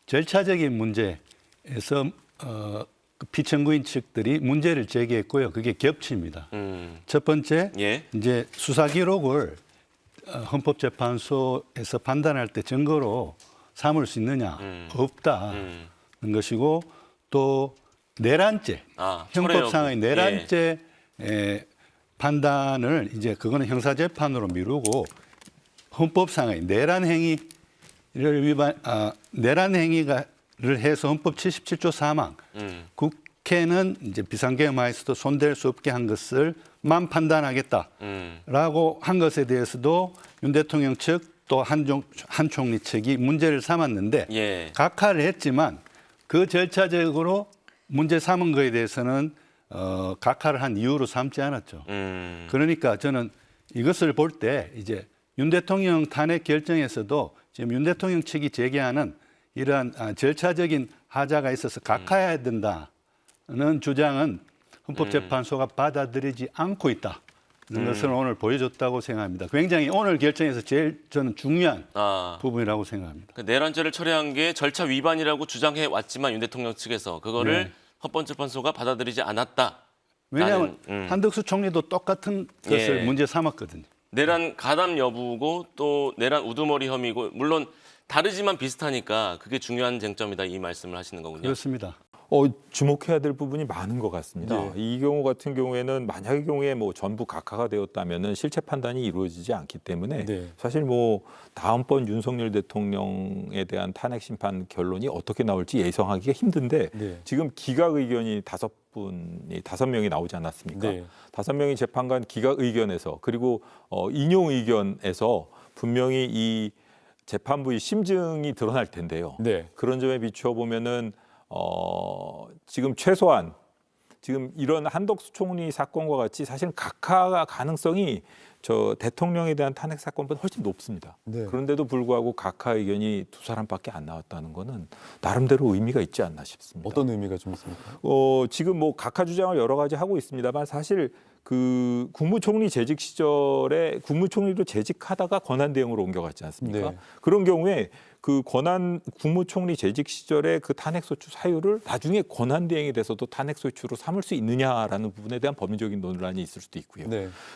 절차적인 문제에서 그 피청구인 측들이 문제를 제기했고요. 그게 겹칩니다. 첫 번째, 예. 이제 수사 기록을 헌법재판소에서 판단할 때 증거로 삼을 수 있느냐 없다는 것이고 또 내란죄 형법상의 내란죄 판단을 이제 그거는 형사재판으로 미루고 헌법상의 내란 행위를 내란 행위를 해서 헌법 77조 4항 국회는 이제 비상계엄하에서도 손댈 수 없게 한 것을만 판단하겠다라고 한 것에 대해서도 윤 대통령 측 또 한 총리 측이 문제를 삼았는데 예. 각하를 했지만 그 절차적으로 문제 삼은 거에 대해서는 각하를 한 이유로 삼지 않았죠. 그러니까 저는 이것을 볼 때 이제 윤 대통령 탄핵 결정에서도 지금 윤 대통령 측이 제기하는 이러한 절차적인 하자가 있어서 각하해야 된다는 주장은 헌법재판소가 받아들이지 않고 있다. 는 것을 오늘 보여줬다고 생각합니다. 굉장히 오늘 결정에서 제일 저는 중요한 부분이라고 생각합니다. 그 내란죄를 철회한 게 절차 위반이라고 주장해 왔지만 윤 대통령 측에서 그거를 헌법재판소가 받아들이지 않았다. 왜냐하면 한덕수 총리도 똑같은 것을 문제 삼았거든요. 내란 가담 여부고 또 내란 우두머리 혐의고 물론 다르지만 비슷하니까 그게 중요한 쟁점이다 이 말씀을 하시는 거군요. 그렇습니다. 주목해야 될 부분이 많은 것 같습니다. 이 경우 같은 경우에는 만약의 경우에 뭐 전부 각하가 되었다면은 실체 판단이 이루어지지 않기 때문에 사실 뭐 다음번 윤석열 대통령에 대한 탄핵 심판 결론이 어떻게 나올지 예상하기가 힘든데 지금 기각 의견이 다섯 명이 나오지 않았습니까? 5명이 재판관 기각 의견에서 그리고 인용 의견에서 분명히 이 재판부의 심증이 드러날 텐데요. 그런 점에 비추어 보면은 지금 최소한 지금 이런 한덕수 총리 사건과 같이 사실 각하 가능성이 저 대통령에 대한 탄핵 사건보다 훨씬 높습니다. 그런데도 불구하고 각하 의견이 2사람밖에 안 나왔다는 거는 나름대로 의미가 있지 않나 싶습니다. 어떤 의미가 좀 있습니까? 지금 뭐 각하 주장을 여러 가지 하고 있습니다만 사실 그 국무총리 재직 시절에 국무총리로 재직하다가 권한대행으로 옮겨갔지 않습니까? 그런 경우에 그 국무총리 재직 시절에 그 탄핵소추 사유를 나중에 권한대행이 돼서도 탄핵소추로 삼을 수 있느냐라는 부분에 대한 법리적인 논란이 있을 수도 있고요.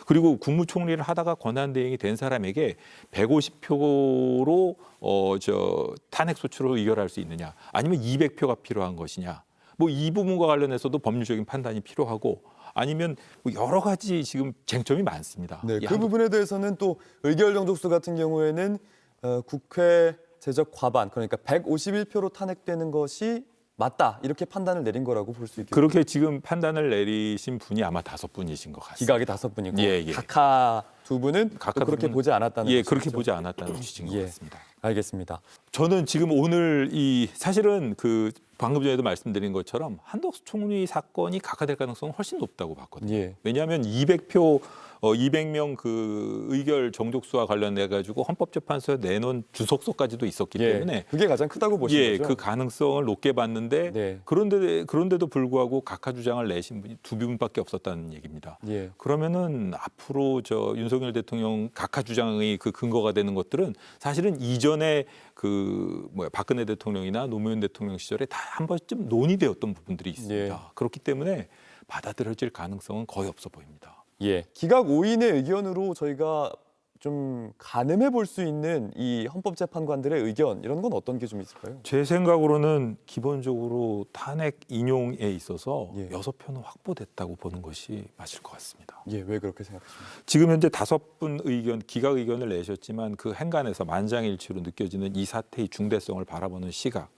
그리고 국무총리를 하다가 권한대행이 된 사람에게 150표로 탄핵소추를 의결할 수 있느냐, 아니면 200표가 필요한 것이냐, 뭐 이 부분과 관련해서도 법률적인 판단이 필요하고. 아니면 여러 가지 지금 쟁점이 많습니다. 그 부분에 대해서는 또 의결 정족수 같은 경우에는 국회 제적 과반, 그러니까 151표로 탄핵되는 것이 맞다 이렇게 판단을 내린 거라고 볼 수 있겠죠. 그렇게 지금 판단을 내리신 분이 아마 5분이신 것 같습니다. 기각이 5분이고 각하 2분은 그렇게 보지 않았다는 것이죠. 그렇게 보지 않았다는 취지인 것 같습니다. 알겠습니다. 저는 지금 오늘 사실은 그 방금 전에도 말씀드린 것처럼 한덕수 총리 사건이 각하될 가능성은 훨씬 높다고 봤거든요. 왜냐하면 200명 그 의결 정족수와 관련해 가지고 헌법재판소에 내놓은 주석서까지도 있었기 때문에 그게 가장 크다고 보시는 거죠? 그 가능성을 높게 봤는데 그런데도 불구하고 각하 주장을 내신 분이 2분밖에 없었다는 얘기입니다. 그러면은 앞으로 윤석열 대통령 각하 주장의 그 근거가 되는 것들은 사실은 이전에 박근혜 대통령이나 노무현 대통령 시절에 다 한 번쯤 논의되었던 부분들이 있습니다. 그렇기 때문에 받아들여질 가능성은 거의 없어 보입니다. 기각 5인의 의견으로 저희가 좀 가늠해 볼 수 있는 이 헌법재판관들의 의견 이런 건 어떤 게 좀 있을까요? 제 생각으로는 기본적으로 탄핵 인용에 있어서 6표는 확보됐다고 보는 것이 맞을 것 같습니다. 왜 그렇게 생각하십니까? 지금 현재 5분 의견, 기각 의견을 내셨지만 그 행간에서 만장일치로 느껴지는 이 사태의 중대성을 바라보는 시각,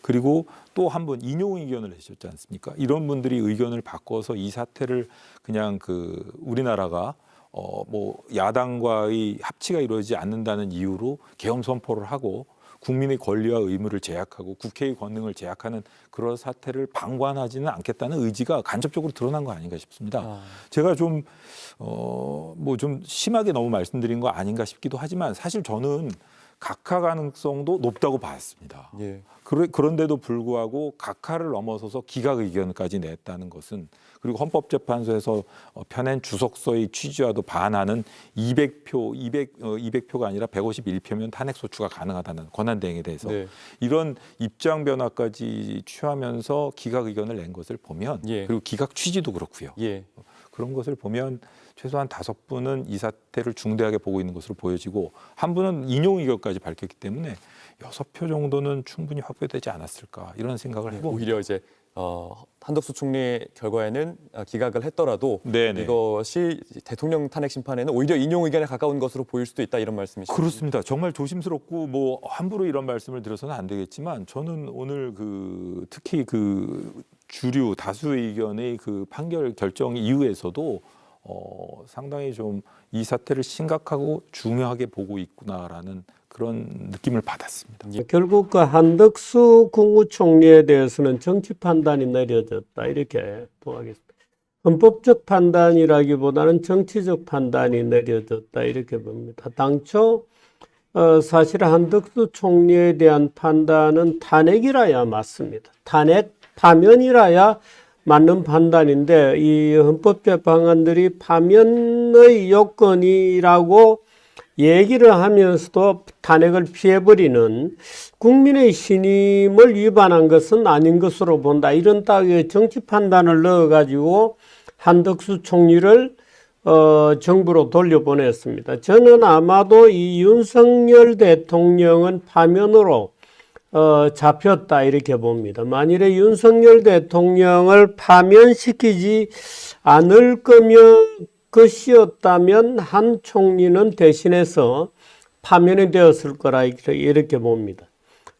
그리고 또 한 분 인용 의견을 내셨지 않습니까? 이런 분들이 의견을 바꿔서 이 사태를 그냥 우리나라가 야당과의 합치가 이루어지지 않는다는 이유로 계엄 선포를 하고 국민의 권리와 의무를 제약하고 국회의 권능을 제약하는 그런 사태를 방관하지는 않겠다는 의지가 간접적으로 드러난 거 아닌가 싶습니다. 제가 좀 심하게 너무 말씀드린 거 아닌가 싶기도 하지만 사실 저는 각하 가능성도 높다고 봤습니다. 예. 그런데도 불구하고 각하를 넘어서서 기각 의견까지 냈다는 것은, 그리고 헌법재판소에서 펴낸 주석서의 취지와도 반하는 200표가 아니라 151표면 탄핵 소추가 가능하다는 권한대행에 대해서 네. 이런 입장 변화까지 취하면서 기각 의견을 낸 것을 보면, 예. 그리고 기각 취지도 그렇고요. 예. 그런 것을 보면 최소한 5분은 이 사태를 중대하게 보고 있는 것으로 보여지고, 한 분은 인용 의견까지 밝혔기 때문에 6표 정도는 충분히 확보되지 않았을까, 이런 생각을 해봅니다. 오히려 이제 한덕수 총리의 결과에는 기각을 했더라도 네네. 이것이 대통령 탄핵 심판에는 오히려 인용 의견에 가까운 것으로 보일 수도 있다, 이런 말씀이시죠? 그렇습니다. 정말 조심스럽고 뭐 함부로 이런 말씀을 드려서는 안 되겠지만, 저는 오늘 특히 주류 다수의 의견의 판결 결정 이후에서도 상당히 좀 이 사태를 심각하고 중요하게 보고 있구나라는 그런 느낌을 받았습니다. 결국 그 한덕수 국무총리에 대해서는 정치 판단이 내려졌다, 이렇게 보겠습니다. 헌법적 판단이라기보다는 정치적 판단이 내려졌다, 이렇게 봅니다. 당초 사실 한덕수 총리에 대한 판단은 탄핵이라야 맞습니다. 탄핵 파면이라야 맞는 판단인데, 이 헌법재판관들이 파면의 요건이라고 얘기를 하면서도 탄핵을 피해버리는, 국민의 신임을 위반한 것은 아닌 것으로 본다, 이런 따위의 정치 판단을 넣어가지고 한덕수 총리를 정부로 돌려보냈습니다. 저는 아마도 이 윤석열 대통령은 파면으로 잡혔다, 이렇게 봅니다. 만일에 윤석열 대통령을 파면시키지 않을 것이었다면 한 총리는 대신해서 파면이 되었을 거라, 이렇게 봅니다.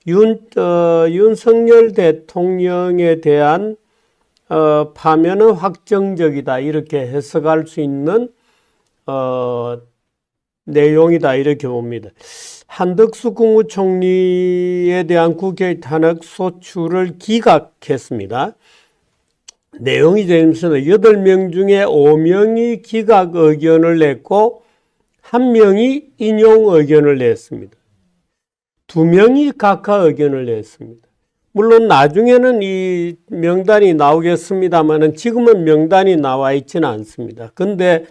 윤석열 대통령에 대한 파면은 확정적이다, 이렇게 해석할 수 있는 내용이다, 이렇게 봅니다. 한덕수 국무총리에 대한 국회 탄핵 소추를 기각했습니다. 내용이 재밌어요. 8명 중에 5명이 기각 의견을 냈고 1명이 인용 의견을 냈습니다. 2명이 각하 의견을 냈습니다. 물론 나중에는 이 명단이 나오겠습니다만 지금은 명단이 나와 있지는 않습니다. 그런데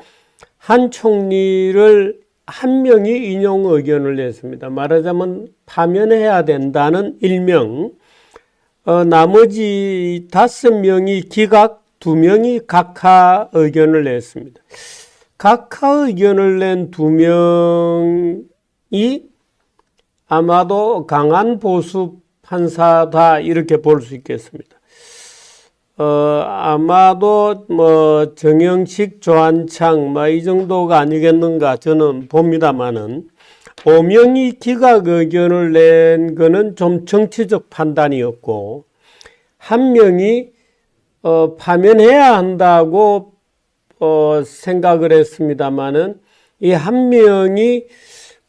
한 총리를 1명이 인용 의견을 냈습니다. 말하자면 파면해야 된다는 일명, 나머지 5명이 기각, 2명이 각하 의견을 냈습니다. 각하 의견을 낸 2명이 아마도 강한 보수 판사다, 이렇게 볼 수 있겠습니다. 아마도 정영식, 조한창 이 정도가 아니겠는가 저는 봅니다만은, 5명이 기각 의견을 낸 거는 좀 정치적 판단이었고, 1명이 파면해야 한다고 생각을 했습니다만은, 이 1명이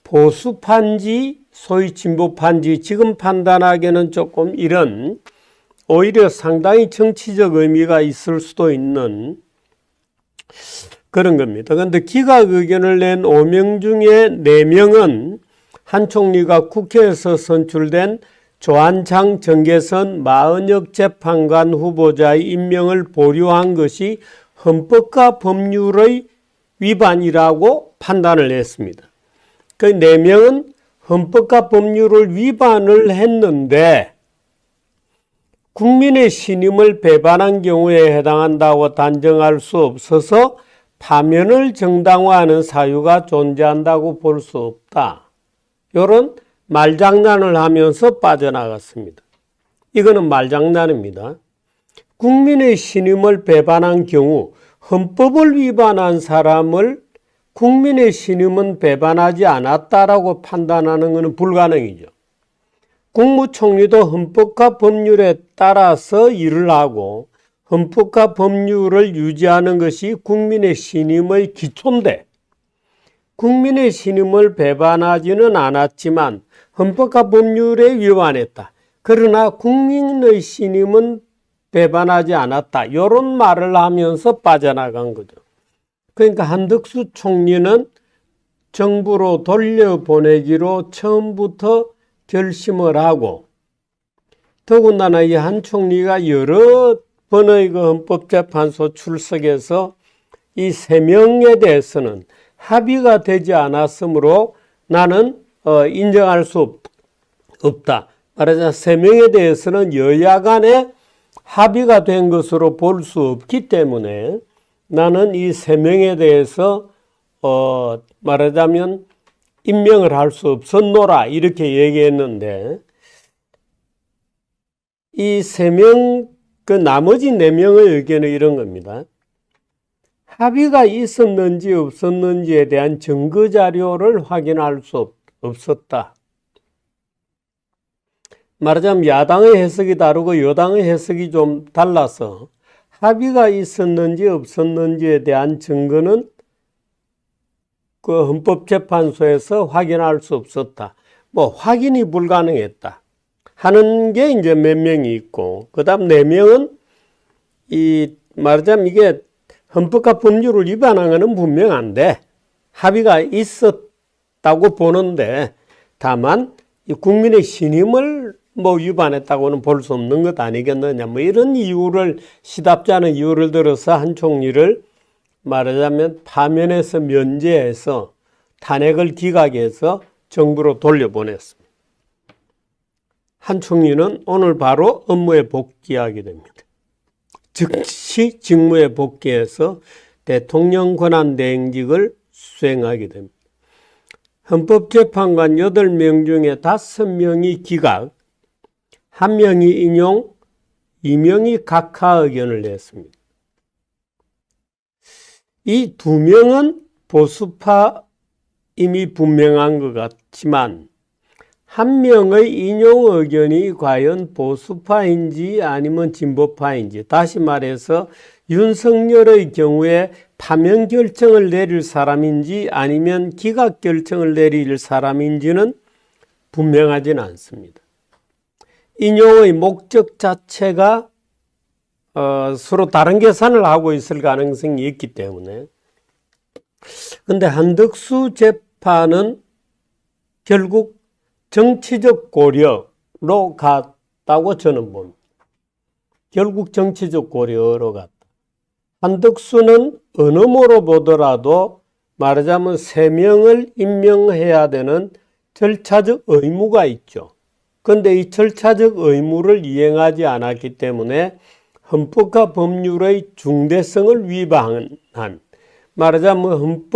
보수파인지 소위 진보파인지 지금 판단하기에는 조금 이런, 오히려 상당히 정치적 의미가 있을 수도 있는 그런 겁니다. 그런데 기각 의견을 낸 5명 중에 4명은 한 총리가 국회에서 선출된 조한창, 정계선, 마은혁 재판관 후보자의 임명을 보류한 것이 헌법과 법률의 위반이라고 판단을 했습니다. 그 4명은 헌법과 법률을 위반을 했는데 국민의 신임을 배반한 경우에 해당한다고 단정할 수 없어서 파면을 정당화하는 사유가 존재한다고 볼 수 없다. 이런 말장난을 하면서 빠져나갔습니다. 이거는 말장난입니다. 국민의 신임을 배반한 경우 헌법을 위반한 사람을 국민의 신임은 배반하지 않았다라고 판단하는 것은 불가능이죠. 국무총리도 헌법과 법률에 따라서 일을 하고 헌법과 법률을 유지하는 것이 국민의 신임의 기초인데, 국민의 신임을 배반하지는 않았지만 헌법과 법률에 위반했다. 그러나 국민의 신임은 배반하지 않았다. 이런 말을 하면서 빠져나간 거죠. 그러니까 한덕수 총리는 정부로 돌려보내기로 처음부터 결심을 하고 더군다나 이 한 총리가 여러 번의 그 헌법재판소 출석에서 이 3명에 대해서는 합의가 되지 않았으므로 나는 인정할 수 없다. 말하자면 3명에 대해서는 여야 간에 합의가 된 것으로 볼 수 없기 때문에 나는 이 3명에 대해서 말하자면 임명을 할 수 없었노라 이렇게 얘기했는데 이 3명 그 나머지 4명의 의견은 이런 겁니다. 합의가 있었는지 없었는지에 대한 증거 자료를 확인할 수 없었다. 말하자면 야당의 해석이 다르고 여당의 해석이 좀 달라서 합의가 있었는지 없었는지에 대한 증거는 그 헌법재판소에서 확인할 수 없었다. 뭐 확인이 불가능했다 하는 게 이제 몇 명이 있고, 그다음 4명은 이 말하자면 이게 헌법과 법률을 위반한 것은 분명한데 합의가 있었다고 보는데 다만 이 국민의 신임을 뭐 위반했다고는 볼 수 없는 것 아니겠느냐, 뭐 이런 이유를 시답지 않은 이유를 들어서 한 총리를 말하자면 파면에서 면제해서 탄핵을 기각해서 정부로 돌려보냈습니다. 한 총리는 오늘 바로 업무에 복귀하게 됩니다. 즉시 직무에 복귀해서 대통령 권한대행직을 수행하게 됩니다. 헌법재판관 8명 중에 5명이 기각, 1명이 인용, 2명이 각하 의견을 냈습니다. 이 2명은 보수파 이미 분명한 것 같지만 1명의 인용 의견이 과연 보수파인지 아니면 진보파인지, 다시 말해서 윤석열의 경우에 파면 결정을 내릴 사람인지 아니면 기각 결정을 내릴 사람인지는 분명하지는 않습니다. 인용의 목적 자체가 서로 다른 계산을 하고 있을 가능성이 있기 때문에. 그런데 한덕수 재판은 결국 정치적 고려로 갔다고 저는 봅니다. 결국 정치적 고려로 갔다. 한덕수는 어느 모로 보더라도 말하자면 3명을 임명해야 되는 절차적 의무가 있죠. 그런데 이 절차적 의무를 이행하지 않았기 때문에 헌법과 법률의 중대성을 위반한, 말하자면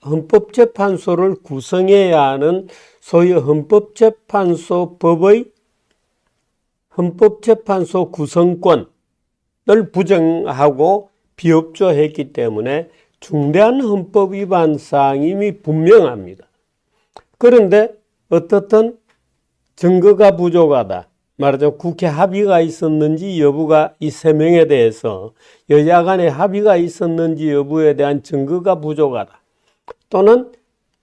헌법재판소를 구성해야 하는 소위 헌법재판소법의 헌법재판소 구성권을 부정하고 비협조했기 때문에 중대한 헌법 위반 사항이 이미 분명합니다. 그런데 어떻든 증거가 부족하다. 말하자면 국회 합의가 있었는지 여부가 이 3명에 대해서 여야 간에 합의가 있었는지 여부에 대한 증거가 부족하다. 또는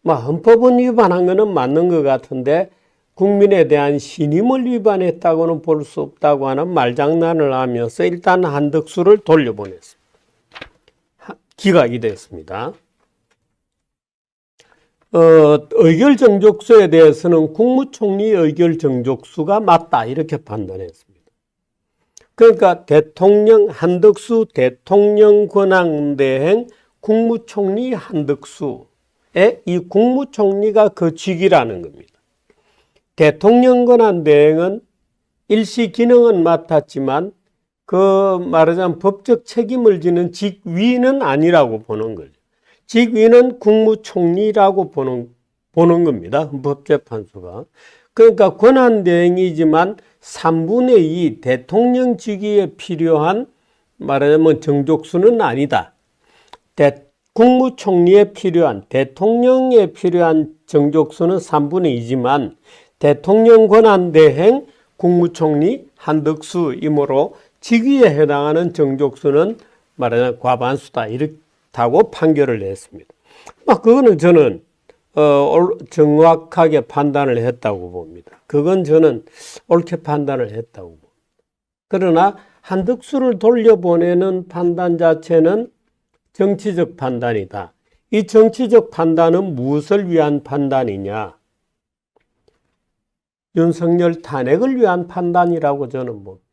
헌법은 위반한 것은 맞는 것 같은데 국민에 대한 신임을 위반했다고는 볼 수 없다고 하는 말장난을 하면서 일단 한덕수를 돌려보냈습니다. 기각이 됐습니다. 의결 정족수에 대해서는 국무총리 의결 정족수가 맞다 이렇게 판단했습니다. 그러니까 한덕수 대통령 권한대행 국무총리 한덕수의 이 국무총리가 그 직위라는 겁니다. 대통령 권한대행은 일시 기능은 맡았지만 그 말하자면 법적 책임을 지는 직위는 아니라고 보는 거죠. 직위는 국무총리라고 보는 겁니다. 헌법재판소가. 그러니까 권한대행이지만 3분의 2 대통령 직위에 필요한 말하자면 정족수는 아니다. 국무총리에 필요한 대통령에 필요한 정족수는 3분의 2지만 대통령 권한대행 국무총리 한덕수이므로 직위에 해당하는 정족수는 말하자면 과반수다. 이렇다고 판결을 냈습니다. 그거는 저는 정확하게 판단을 했다고 봅니다. 그건 저는 옳게 판단을 했다고 봅니다. 그러나 한덕수를 돌려보내는 판단 자체는 정치적 판단이다. 이 정치적 판단은 무엇을 위한 판단이냐? 윤석열 탄핵을 위한 판단이라고 저는 봅니다.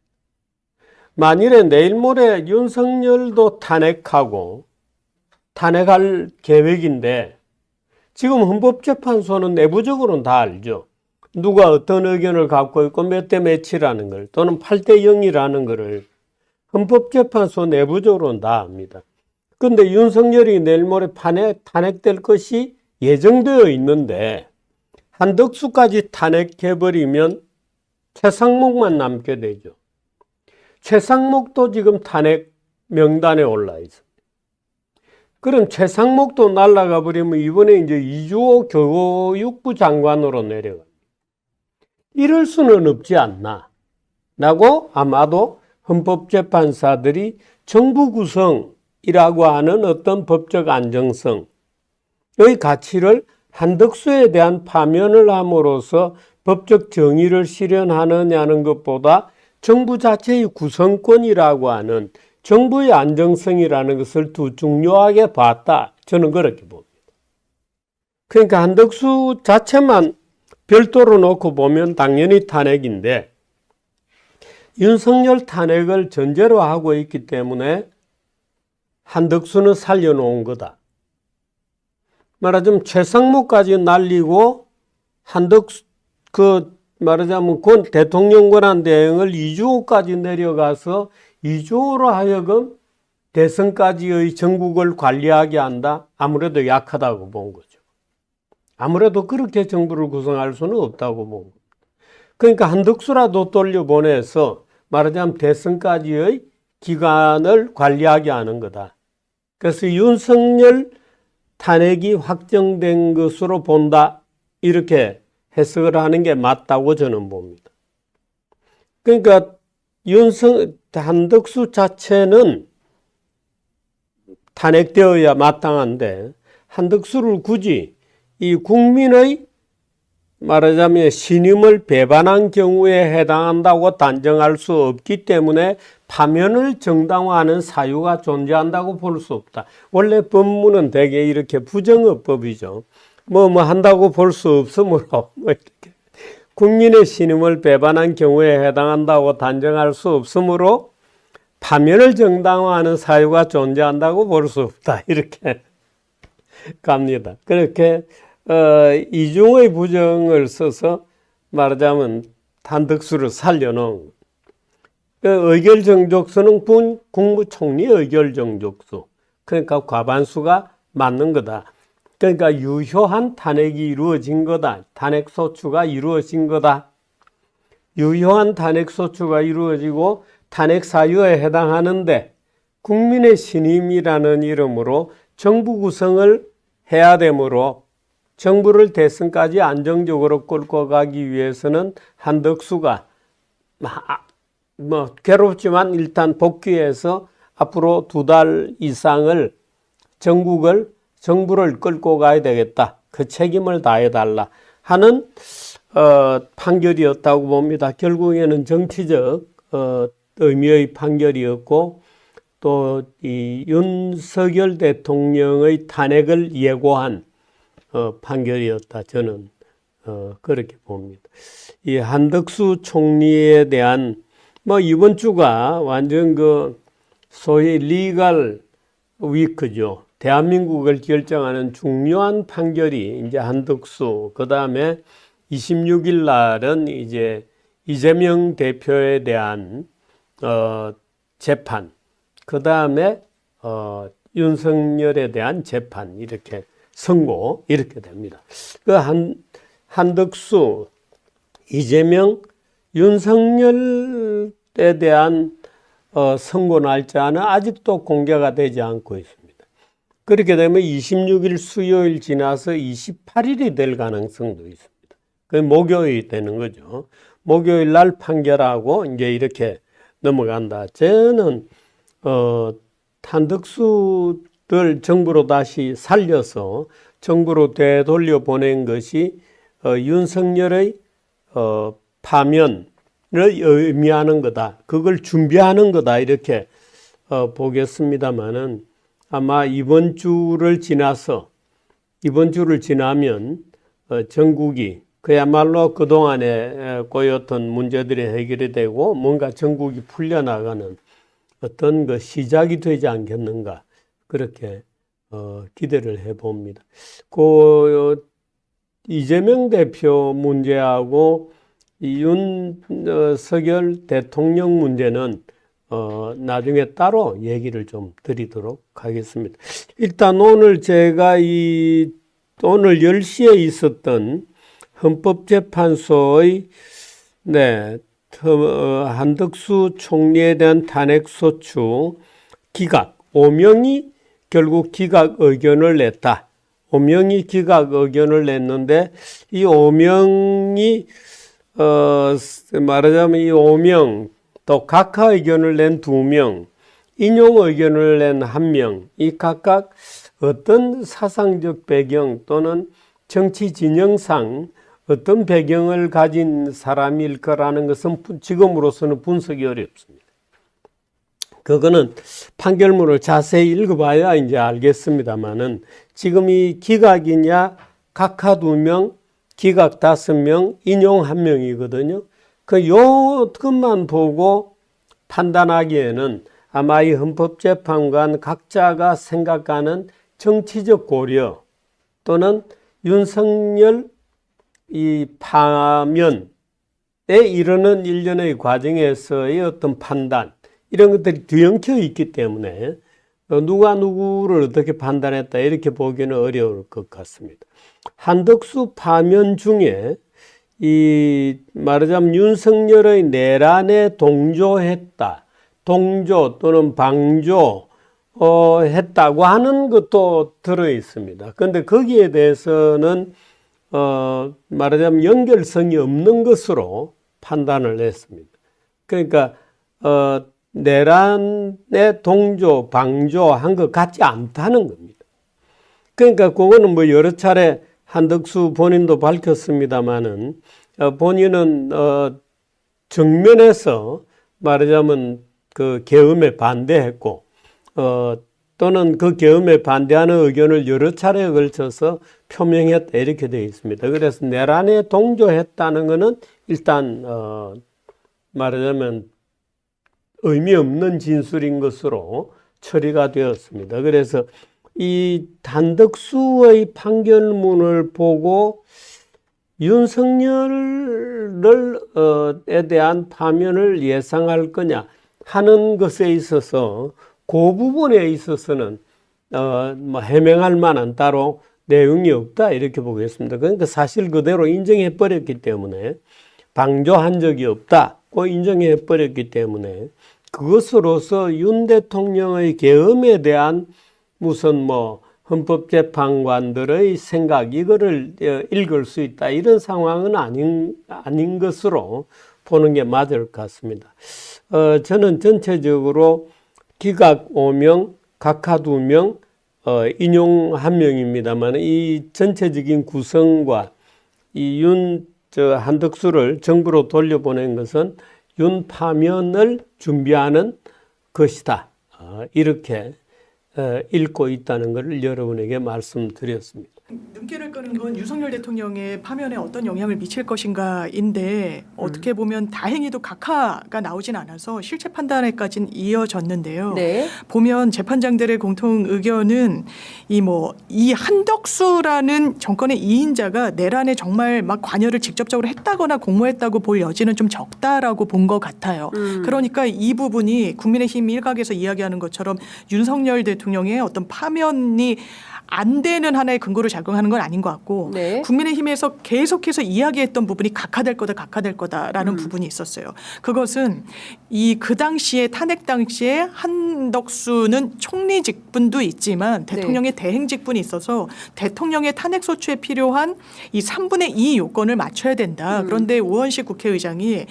만일에 내일 모레 윤석열도 탄핵하고 탄핵할 계획인데 지금 헌법재판소는 내부적으로는 다 알죠. 누가 어떤 의견을 갖고 있고 몇 대 몇이라는 걸 또는 8대 0이라는 것을 헌법재판소 내부적으로는 다 압니다. 그런데 윤석열이 내일 모레 탄핵될 것이 예정되어 있는데 한덕수까지 탄핵해버리면 최상목만 남게 되죠. 최상목도 지금 탄핵 명단에 올라 있습니다. 그럼 최상목도 날아가 버리면 이번에 이제 이주호 교육부 장관으로 내려갑니다. 이럴 수는 없지 않나 라고 아마도 헌법재판사들이 정부 구성이라고 하는 어떤 법적 안정성의 가치를 한덕수에 대한 파면을 함으로써 법적 정의를 실현하느냐는 것보다 정부 자체의 구성권이라고 하는 정부의 안정성이라는 것을 더 중요하게 봤다. 저는 그렇게 봅니다. 그러니까 한덕수 자체만 별도로 놓고 보면 당연히 탄핵인데 윤석열 탄핵을 전제로 하고 있기 때문에 한덕수는 살려놓은 거다. 말하자면 최상목까지 날리고 한덕수 말하자면 대통령 권한 대행을 이주호까지 내려가서 이주호로 하여금 대선까지의 전국을 관리하게 한다. 아무래도 약하다고 본 거죠. 아무래도 그렇게 정부를 구성할 수는 없다고 본 겁니다. 그러니까 한덕수라도 돌려보내서 말하자면 대선까지의 기간을 관리하게 하는 거다. 그래서 윤석열 탄핵이 확정된 것으로 본다. 이렇게 해석을 하는 게 맞다고 저는 봅니다. 그러니까 한덕수 자체는 탄핵되어야 마땅한데 한덕수를 굳이 이 국민의 말하자면 신임을 배반한 경우에 해당한다고 단정할 수 없기 때문에 파면을 정당화하는 사유가 존재한다고 볼 수 없다. 원래 법문은 대개 이렇게 부정어법이죠. 뭐 한다고 볼 수 없으므로 이렇게 국민의 신임을 배반한 경우에 해당한다고 단정할 수 없으므로 파면을 정당화하는 사유가 존재한다고 볼 수 없다. 이렇게 갑니다. 그렇게 이중의 부정을 써서 말하자면 한덕수를 살려놓은 의결정족수는 국무총리 의결정족수. 그러니까 과반수가 맞는 거다. 그러니까 유효한 탄핵이 이루어진 거다. 탄핵소추가 이루어진 거다. 유효한 탄핵소추가 이루어지고 탄핵 사유에 해당하는데 국민의 신임이라는 이름으로 정부 구성을 해야 되므로 정부를 대선까지 안정적으로 끌고 가기 위해서는 한덕수가 괴롭지만 일단 복귀해서 앞으로 2달 이상을 정부를 끌고 가야 되겠다. 그 책임을 다해달라 하는 판결이었다고 봅니다. 결국에는 정치적 의미의 판결이었고 또 이 윤석열 대통령의 탄핵을 예고한 판결이었다. 저는 그렇게 봅니다. 이 한덕수 총리에 대한 이번 주가 완전 소위 리갈 위크죠. 대한민국을 결정하는 중요한 판결이 이제 한덕수, 그 다음에 26일 날은 이제 이재명 대표에 대한 재판, 그 다음에 윤석열에 대한 재판 이렇게 선고 이렇게 됩니다. 한덕수, 이재명, 윤석열에 대한 선고 날짜는 아직도 공개가 되지 않고 있습니다. 그렇게 되면 26일 수요일 지나서 28일이 될 가능성도 있습니다. 그 목요일이 되는 거죠. 목요일 날 판결하고 이제 이렇게 넘어간다. 저는 한덕수를 정부로 다시 살려서 정부로 되돌려 보낸 것이 윤석열의 파면을 의미하는 거다. 그걸 준비하는 거다. 이렇게 보겠습니다만은 아마 이번 주를 지나면 전국이 그야말로 그동안에 꼬였던 문제들이 해결이 되고 뭔가 전국이 풀려나가는 어떤 그 시작이 되지 않겠는가 그렇게 기대를 해봅니다. 그 이재명 대표 문제하고 윤석열 대통령 문제는 나중에 따로 얘기를 좀 드리도록 하겠습니다. 일단 오늘 제가 오늘 10시에 있었던 헌법재판소의 한덕수 총리에 대한 탄핵소추 기각 5명이 결국 기각 의견을 냈다. 5명이 기각 의견을 냈는데 이 5명이 말하자면 이 5명 또 각하 의견을 낸 2명, 인용 의견을 낸 1명, 이 각각 어떤 사상적 배경 또는 정치 진영상 어떤 배경을 가진 사람일 거라는 것은 지금으로서는 분석이 어렵습니다. 그거는 판결문을 자세히 읽어봐야 이제 알겠습니다만은 지금 이 기각이냐 각하 2명, 기각 5명, 인용 1명이거든요. 그것만 보고 판단하기에는 아마 이 헌법재판관 각자가 생각하는 정치적 고려 또는 윤석열 이 파면에 이르는 일련의 과정에서의 어떤 판단 이런 것들이 뒤엉켜 있기 때문에 누가 누구를 어떻게 판단했다 이렇게 보기는 어려울 것 같습니다. 한덕수 파면 중에 이 말하자면 윤석열의 내란에 동조했다, 동조 또는 방조 했다고 하는 것도 들어 있습니다. 그런데 거기에 대해서는 말하자면 연결성이 없는 것으로 판단을 했습니다. 그러니까 내란에 동조, 방조한 것 같지 않다는 겁니다. 그러니까 그거는 뭐 여러 차례 한덕수 본인도 밝혔습니다마는 본인은 정면에서 말하자면 그 계엄에 반대했고 또는 그 계엄에 반대하는 의견을 여러 차례에 걸쳐서 표명했다 이렇게 되어 있습니다. 그래서 내란에 동조했다는 것은 일단 말하자면 의미 없는 진술인 것으로 처리가 되었습니다. 그래서 이 한덕수의 판결문을 보고 윤석열에 대한 파면을 예상할 거냐 하는 것에 있어서 그 부분에 있어서는 뭐 해명할 만한 따로 내용이 없다 이렇게 보겠습니다. 그러니까 사실 그대로 인정해 버렸기 때문에 방조한 적이 없다고 인정해 버렸기 때문에 그것으로서 윤 대통령의 계엄에 대한 무슨 뭐 헌법재판관들의 생각 이거를 읽을 수 있다 이런 상황은 아닌 것으로 보는 게 맞을 것 같습니다. 저는 전체적으로 기각 5명, 각하 2명, 인용 1명입니다만 이 전체적인 구성과 이 한덕수를 정부로 돌려보낸 것은 윤 파면을 준비하는 것이다. 이렇게 읽고 있다는 것을 여러분에게 말씀드렸습니다. 눈길을 끄는 건 윤석열 대통령의 파면에 어떤 영향을 미칠 것인가인데 어떻게 보면 다행히도 각하가 나오진 않아서 실체 판단에까지는 이어졌는데요. 네. 보면 재판장들의 공통 의견은 이 한덕수라는 정권의 2인자가 내란에 정말 막 관여를 직접적으로 했다거나 공모했다고 볼 여지는 좀 적다라고 본 것 같아요. 그러니까 이 부분이 국민의힘 일각에서 이야기하는 것처럼 윤석열 대통령의 어떤 파면이 안 되는 하나의 근거로 작용하는 건 아닌 것 같고 네. 국민의힘에서 계속해서 이야기했던 부분이 각하될 거다라는 부분이 있었어요. 그것은 그 당시에 탄핵 당시에 한덕수는 총리 직분도 있지만 대통령의 대행 직분이 있어서 대통령의 탄핵 소추에 필요한 이 3분의 2 요건을 맞춰야 된다. 그런데 우원식 국회의장이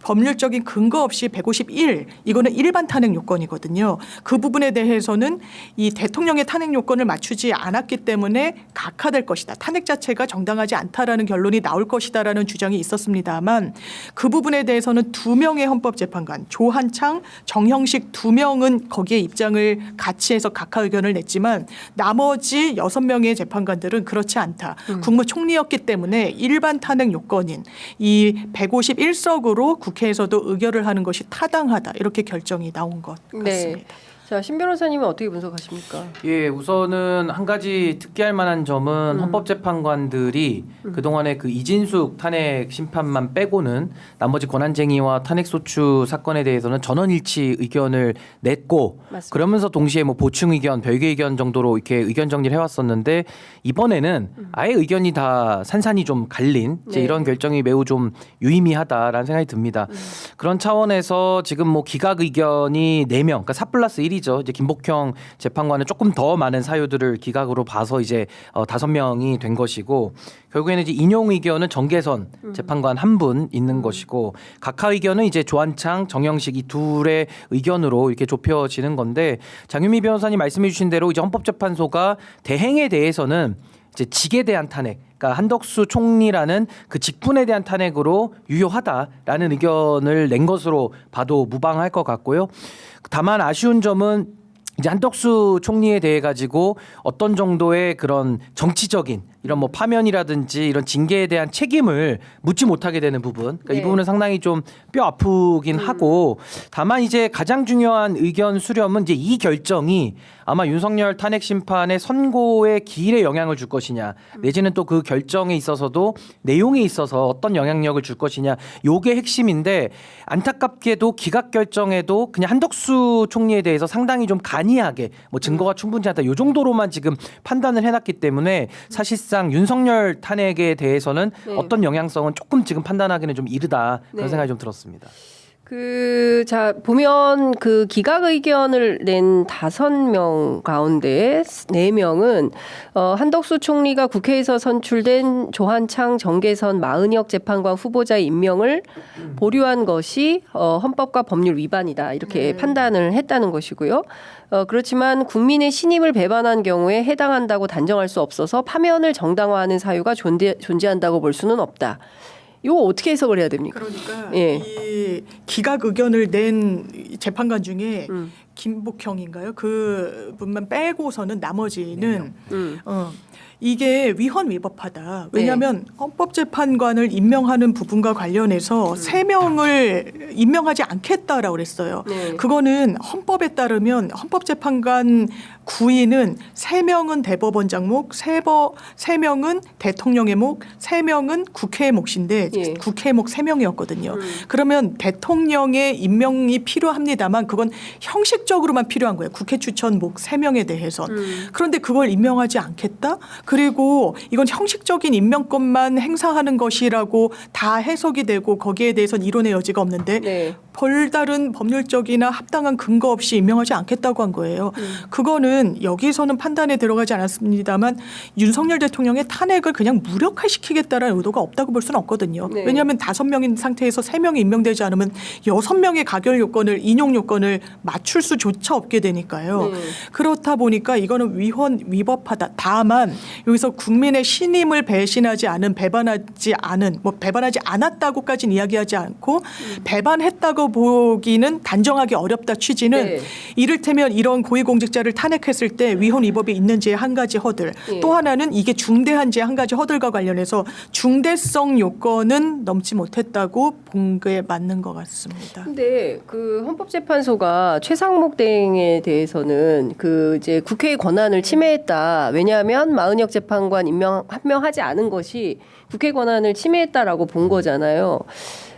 법률적인 근거 없이 151 이거는 일반 탄핵 요건이거든요. 그 부분에 대해서는 이 대통령의 탄핵 요건을 맞추지 않았기 때문에 각하될 것이다. 탄핵 자체가 정당하지 않다라는 결론이 나올 것이다라는 주장이 있었습니다만 그 부분에 대해서는 2명의 헌법재판관 조한창, 정형식 2명은 거기에 입장을 같이 해서 각하 의견을 냈지만 나머지 6명의 재판관들은 그렇지 않다. 국무총리였기 때문에 일반 탄핵 요건인 이 151석으로 국회에서도 의결을 하는 것이 타당하다. 이렇게 결정이 나온 것 같습니다. 네. 자, 신 변호사님은 어떻게 분석하십니까? 예, 우선은 한 가지 특기할 만한 점은 헌법재판관들이 그동안의 그 이진숙 탄핵 심판만 빼고는 나머지 권한쟁의와 탄핵소추 사건에 대해서는 전원일치 의견을 냈고 맞습니다. 그러면서 동시에 뭐 보충 의견, 별개 의견 정도로 이렇게 의견 정리를 해왔었는데 이번에는 아예 의견이 다 산산이 좀 갈린 이제 네. 이런 결정이 매우 좀 유의미하다라는 생각이 듭니다. 그런 차원에서 지금 뭐 기각 의견이 4명, 그러니까 4+1이죠. 이제 김복형 재판관은 조금 더 많은 사유들을 기각으로 봐서 이제 5명이 된 것이고 결국에는 이제 인용 의견은 정계선 재판관 1분 있는 것이고 각하 의견은 이제 조한창, 정영식 이 둘의 의견으로 이렇게 좁혀지는 건데 장윤미 변호사님 말씀해 주신 대로 이제 헌법재판소가 대행에 대해서는 이제 직에 대한 탄핵, 그러니까 한덕수 총리라는 그 직분에 대한 탄핵으로 유효하다라는 의견을 낸 것으로 봐도 무방할 것 같고요. 다만 아쉬운 점은 이제 한덕수 총리에 대해 가지고 어떤 정도의 그런 정치적인 이런 뭐 파면이라든지 이런 징계에 대한 책임을 묻지 못하게 되는 부분, 그러니까 네. 이 부분은 상당히 좀 뼈 아프긴 하고 다만 이제 가장 중요한 의견 수렴은 이제 이 결정이 아마 윤석열 탄핵 심판의 선고의 기일에 영향을 줄 것이냐 내지는 또 그 결정에 있어서도 내용에 있어서 어떤 영향력을 줄 것이냐 요게 핵심인데 안타깝게도 기각 결정에도 그냥 한덕수 총리에 대해서 상당히 좀 간이하게 뭐 증거가 충분치 않다 요 정도로만 지금 판단을 해놨기 때문에 사실상 윤석열 탄핵에 대해서는 네. 어떤 영향성은 조금 지금 판단하기는 좀 이르다 그런 네. 생각이 좀 들었습니다. 자, 보면 그 기각 의견을 낸 5명 가운데 4명은 한덕수 총리가 국회에서 선출된 조한창, 정계선, 마은혁 재판관 후보자의 임명을 보류한 것이 헌법과 법률 위반이다. 이렇게 판단을 했다는 것이고요. 그렇지만 국민의 신임을 배반한 경우에 해당한다고 단정할 수 없어서 파면을 정당화하는 사유가 존재한다고 볼 수는 없다. 이거 어떻게 해석을 해야 됩니까? 그러니까 예. 이 기각 의견을 낸 재판관 중에 김복형인가요? 그 분만 빼고서는 나머지는 이게 위헌 위법하다. 왜냐하면 헌법재판관을 임명하는 부분과 관련해서 3명을 임명하지 않겠다라고 그랬어요. 네. 그거는 헌법에 따르면 헌법재판관 구인은 3명은 대법원장 목, 3명은 대통령의 목, 3명은 국회의 몫인데 예. 국회 목 3명이었거든요. 그러면 대통령의 임명이 필요합니다만 그건 형식적으로만 필요한 거예요. 국회 추천 목 3명에 대해선. 그런데 그걸 임명하지 않겠다? 그리고 이건 형식적인 임명권만 행사하는 것이라고 다 해석이 되고 거기에 대해서는 이론의 여지가 없는데 네. 별다른 법률적이나 합당한 근거 없이 임명하지 않겠다고 한 거예요. 그거는 여기서는 판단에 들어가지 않았습니다만 윤석열 대통령의 탄핵을 그냥 무력화시키겠다는 의도가 없다고 볼 수는 없거든요. 네. 왜냐하면 5명인 상태에서 3명이 임명되지 않으면 6명의 가결 요건을 인용 요건을 맞출 수조차 없게 되니까요. 네. 그렇다 보니까 이거는 위헌 위법하다. 다만 여기서 국민의 신임을 배신하지 않은 배반하지 않았다고까지는 이야기하지 않고 배반했다고 보기는 단정하기 어렵다 취지는 네. 이를테면 이런 고위공직자를 탄핵했을 때 위헌 위법이 있는지의 한 가지 허들 네. 또 하나는 이게 중대한지의 한 가지 허들과 관련해서 중대성 요건은 넘지 못했다고 본 게 맞는 것 같습니다. 근데 그 헌법재판소가 최상목 대행에 대해서는 그 이제 국회의 권한을 침해했다. 왜냐하면 마은혁 재판관 합명하지 않은 것이 국회 권한을 침해했다라고 본 거잖아요.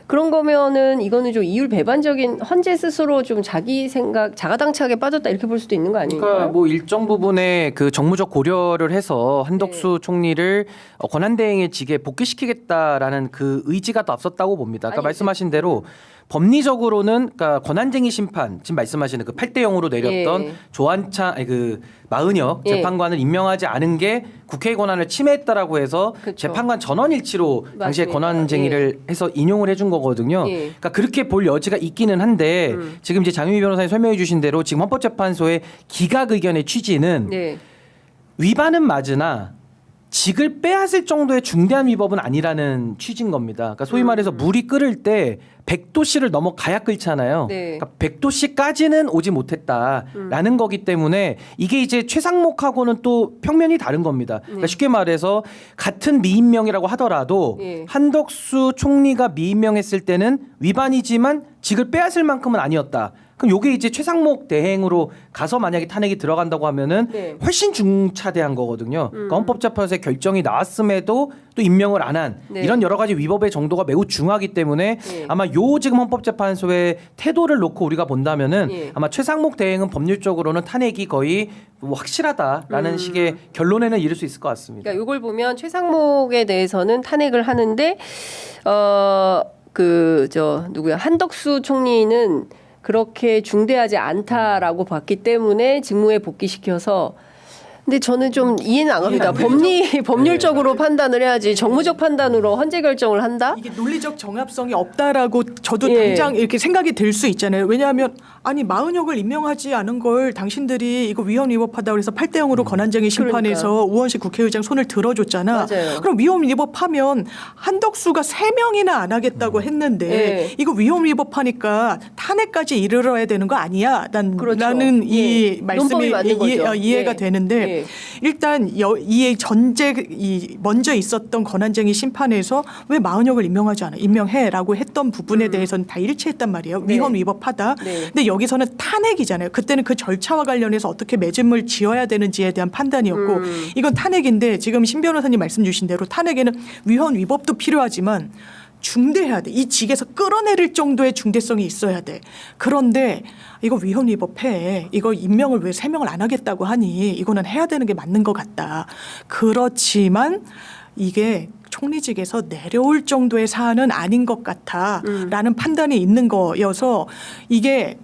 그런 거면은 이거는 좀 이율 배반적인 헌재 스스로 좀 자기 생각 자가당착에 빠졌다 이렇게 볼 수도 있는 거 아닌가요? 그러니까 뭐 일정 부분의 그 정무적 고려를 해서 한덕수 총리를 권한대행의 직에 복귀시키겠다라는 그 의지가 또 앞섰다고 봅니다. 아까 아니, 말씀하신 대로 법리적으로는 그러니까 권한쟁의 심판 지금 말씀하시는 그 8대 0으로 내렸던 예. 조한창 아니 그 마은혁 예. 재판관을 임명하지 않은 게 국회의 권한을 침해했다라고 해서 그쵸. 재판관 전원일치로 당시에 맞습니다. 권한쟁의를 해서 인용을 해준 거거든요. 예. 그러니까 그렇게 볼 여지가 있기는 한데 지금 이제 장유미 변호사님 설명해 주신 대로 지금 헌법재판소의 기각 의견의 취지는 네. 위반은 맞으나 직을 빼앗을 정도의 중대한 위법은 아니라는 취지인 겁니다. 그러니까 소위 말해서 물이 끓을 때 100도씨를 넘어가야 끓잖아요. 네. 그러니까 100도씨까지는 오지 못했다라는 거기 때문에 이게 이제 최상목하고는 또 평면이 다른 겁니다. 그러니까 쉽게 말해서 같은 미임명이라고 하더라도 예. 한덕수 총리가 미임명했을 때는 위반이지만 직을 빼앗을 만큼은 아니었다. 그럼 요게 이제 최상목 대행으로 가서 만약에 탄핵이 들어간다고 하면은 네. 훨씬 중차대한 거거든요. 그러니까 헌법재판소의 결정이 나왔음에도 또 임명을 안 한 네. 이런 여러 가지 위법의 정도가 매우 중하기 때문에 네. 아마 요 지금 헌법재판소의 태도를 놓고 우리가 본다면은 예. 아마 최상목 대행은 법률적으로는 탄핵이 거의 뭐 확실하다라는 식의 결론에는 이를 수 있을 것 같습니다. 그러니까 이걸 보면 최상목에 대해서는 탄핵을 하는데 누구야 한덕수 총리는 그렇게 중대하지 않다라고 봤기 때문에 직무에 복귀시켜서. 근데 저는 좀 이해는 안 갑니다. 법률적으로 판단을 해야지 정무적 판단으로 헌재 결정을 한다? 이게 논리적 정합성이 없다라고 저도 예. 당장 이렇게 생각이 들 수 있잖아요. 왜냐하면 아니 마은혁을 임명하지 않은 걸 당신들이 이거 위헌 위법하다고 해서 8대 0으로 권한쟁의 심판에서 우원식 국회의장 손을 들어줬잖아. 맞아요. 그럼 위헌 위법하면 한덕수가 3명이나 안 하겠다고 했는데 예. 이거 위헌 위법하니까 탄핵까지 이르러야 되는 거 아니야? 그렇죠. 나는 이 예. 말씀이 논법이 맞는 거죠. 이해가 예. 되는데 예. 일단 이 먼저 있었던 권한쟁의 심판에서 왜 마은혁을 임명하지 않아? 임명해라고 했던 부분에 대해서는 다 일치했단 말이에요. 네. 위헌 위법하다. 네. 근데 여기서는 탄핵이잖아요. 그때는 그 절차와 관련해서 어떻게 매짐을 지어야 되는지에 대한 판단이었고 이건 탄핵인데 지금 신 변호사님 말씀 주신 대로 탄핵에는 위헌 위법도 필요하지만 중대해야 돼. 이 직에서 끌어내릴 정도의 중대성이 있어야 돼. 그런데 이거 위헌 위법해. 이거 임명을 왜 3명을 안 하겠다고 하니? 이거는 해야 되는 게 맞는 것 같다. 그렇지만 이게 총리직에서 내려올 정도의 사안은 아닌 것 같아라는 판단이 있는 거여서 이게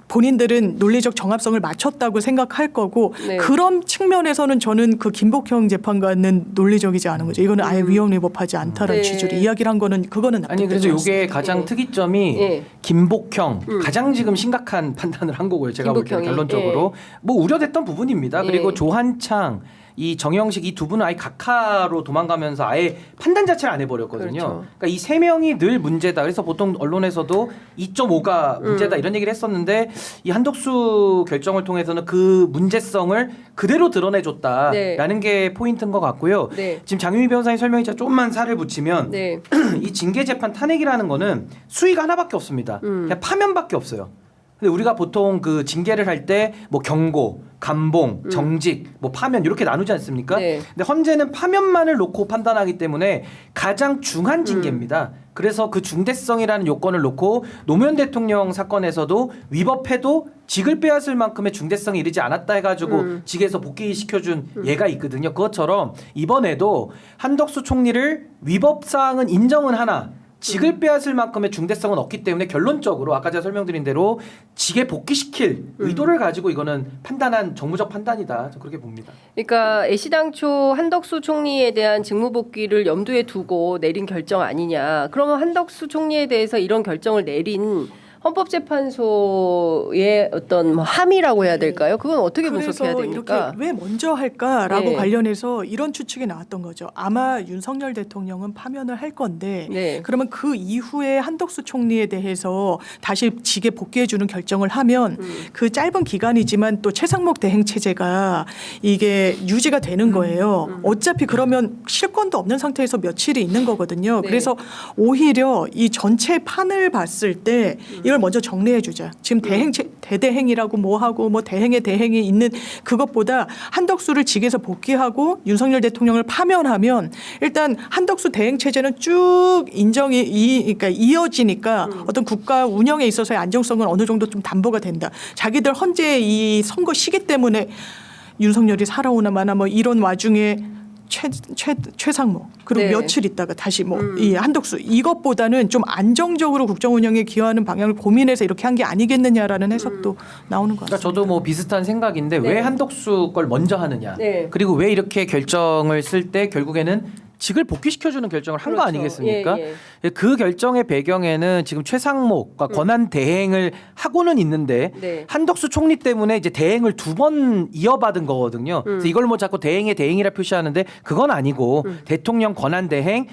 본인들은 논리적 정합성을 맞췄다고 생각할 거고 네. 그런 측면에서는 저는 그 김복형 재판관은 논리적이지 않은 거죠. 이거는 아예 위헌 위법하지 않다라는 네. 취지로 이야기를 한 거는 그거는 아니 그래서 납득되지 이게 않습니다. 가장 예. 특이점이 예. 김복형 가장 지금 심각한 판단을 한 거고요. 제가 볼 때는 김복형이. 결론적으로 뭐 우려됐던 부분입니다. 그리고 예. 조한창 이 정영식 이 두 분은 아예 각하로 도망가면서 아예 판단 자체를 안 해버렸거든요. 그렇죠. 그러니까 이 3명이 늘 문제다. 그래서 보통 언론에서도 2.5가 문제다 이런 얘기를 했었는데 이 한덕수 결정을 통해서는 그 문제성을 그대로 드러내줬다라는 게 포인트인 것 같고요. 네. 지금 장유미 변호사님 설명이 조금만 살을 붙이면 네. 이 징계재판 탄핵이라는 거는 수위가 하나밖에 없습니다. 그냥 파면밖에 없어요. 근데 우리가 보통 그 징계를 할 때 뭐 경고, 감봉, 정직, 뭐 파면 이렇게 나누지 않습니까? 네. 근데 헌재는 파면만을 놓고 판단하기 때문에 가장 중한 징계입니다. 그래서 그 중대성이라는 요건을 놓고 노무현 대통령 사건에서도 위법해도 직을 빼앗을 만큼의 중대성이 이르지 않았다 해가지고 직에서 복귀시켜준 예가 있거든요. 그것처럼 이번에도 한덕수 총리를 위법 사항은 인정은 하나 직을 빼앗을 만큼의 중대성은 없기 때문에 결론적으로 아까 제가 설명드린 대로 직에 복귀시킬 의도를 가지고 이거는 판단한 정무적 판단이다. 저 그렇게 봅니다. 그러니까 애시당초 한덕수 총리에 대한 직무 복귀를 염두에 두고 내린 결정 아니냐. 그러면 한덕수 총리에 대해서 이런 결정을 내린 헌법재판소의 어떤 뭐 함의라고 해야 될까요? 그건 어떻게 분석해야 그래서 됩니까? 이렇게 왜 먼저 할까라고 네. 관련해서 이런 추측이 나왔던 거죠. 아마 윤석열 대통령은 파면을 할 건데 네. 그러면 그 이후에 한덕수 총리에 대해서 다시 직에 복귀해 주는 결정을 하면 그 짧은 기간이지만 또 최상목 대행 체제가 이게 유지가 되는 거예요. 어차피 그러면 실권도 없는 상태에서 며칠이 있는 거거든요. 네. 그래서 오히려 이 전체 판을 봤을 때 이걸 먼저 정리해 주자. 지금 대대행이라고 뭐 하고 뭐 대행에 대행이 있는 그것보다 한덕수를 직에서 복귀하고 윤석열 대통령을 파면하면 일단 한덕수 대행 체제는 쭉 그러니까 이어지니까 어떤 국가 운영에 있어서의 안정성은 어느 정도 좀 담보가 된다. 자기들 헌재 이 선거 시기 때문에 윤석열이 살아오나 마나 뭐 이런 와중에 최상목 그리고 네. 며칠 있다가 다시 뭐 이 한덕수 이것보다는 좀 안정적으로 국정 운영에 기여하는 방향을 고민해서 이렇게 한 게 아니겠느냐라는 해석도 나오는 것 그러니까 같습니다. 저도 뭐 비슷한 생각인데 네. 왜 한덕수 걸 먼저 하느냐. 네. 그리고 왜 이렇게 결정을 쓸 때 결국에는 직을 복귀시켜주는 결정을 한 거 그렇죠. 아니겠습니까? 예, 그 결정의 배경에는 지금 최상목과 권한 대행을 하고는 있는데 네. 한덕수 총리 때문에 이제 대행을 2번 이어받은 거거든요. 그래서 이걸 뭐 자꾸 대행의 대행이라 표시하는데 그건 아니고 대통령 권한 대행,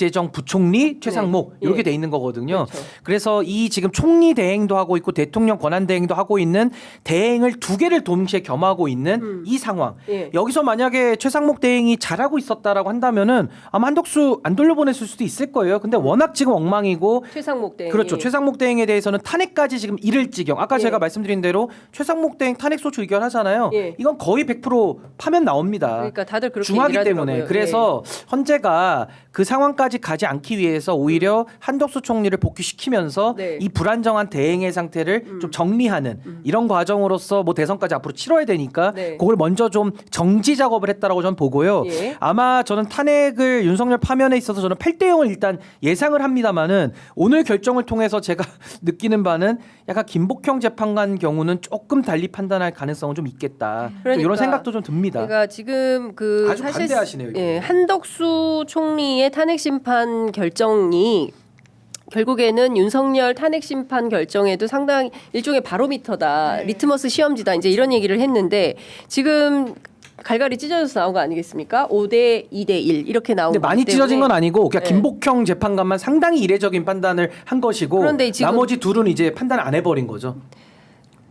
기획재정부총리 최상목 네. 이렇게 예. 돼 있는 거거든요. 그렇죠. 그래서 이 지금 총리 대행도 하고 있고 대통령 권한 대행도 하고 있는 대행을 2개를 동시에 겸하고 있는 이 상황. 예. 여기서 만약에 최상목 대행이 잘하고 있었다라고 한다면은 아마 한덕수 안 돌려보냈을 수도 있을 거예요. 근데 워낙 지금 엉망이고 최상목 대행. 그렇죠. 최상목 대행에 대해서는 탄핵까지 지금 이를 지경. 아까 예. 제가 말씀드린 대로 최상목 대행 탄핵 소추 의결하잖아요. 예. 이건 거의 100% 파면 나옵니다. 그러니까 다들 그렇게 중하기 얘기를 때문에. 하더라고요. 그래서 헌재가 그 상황까지 가지 않기 위해서 오히려 한덕수 총리를 복귀시키면서 네. 이 불안정한 대행의 상태를 좀 정리하는 이런 과정으로서 뭐 대선까지 앞으로 치러야 되니까 네. 그걸 먼저 좀 정지 작업을 했다라고 저는 보고요. 예. 아마 저는 탄핵을 윤석열 파면에 있어서 저는 8대0을 일단 예상을 합니다만은 오늘 결정을 통해서 제가 느끼는 바는 약간 김복형 재판관 경우는 조금 달리 판단할 가능성은 좀 있겠다. 좀 그러니까. 이런 생각도 좀 듭니다. 그러니까 지금 그 아주 반대하시네요, 이거. 예, 한덕수 총리의 탄핵 심판 결정이 결국에는 윤석열 탄핵 심판 결정에도 상당히 일종의 바로미터다, 리트머스 시험지다 이제 이런 얘기를 했는데 지금 갈갈이 찢어져서 나온 거 아니겠습니까? 5대 2대 1 이렇게 나온 근데 거기 많이 찢어진 건 때문에 아니고 그냥 네. 김복형 재판관만 상당히 이례적인 판단을 한 것이고 그런데 지금- 나머지 둘은 이제 판단 안 해버린 거죠.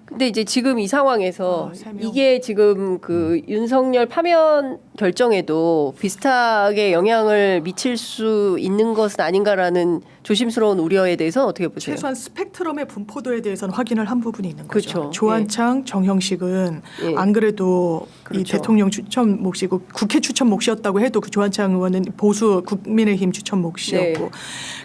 근데 이제 지금 이 상황에서 세 명. 이게 지금 그 윤석열 파면 결정에도 비슷하게 영향을 미칠 수 있는 것은 아닌가라는 조심스러운 우려에 대해서 어떻게 보세요? 최소한 스펙트럼의 분포도에 대해서는 확인을 한 부분이 있는 거죠. 그렇죠. 조한창, 정형식은 예. 안 그래도 이 그렇죠. 대통령 추천 몫이고 국회 추천 몫이었다고 해도 그 조한창 의원은 보수 국민의힘 추천 몫이었고 네.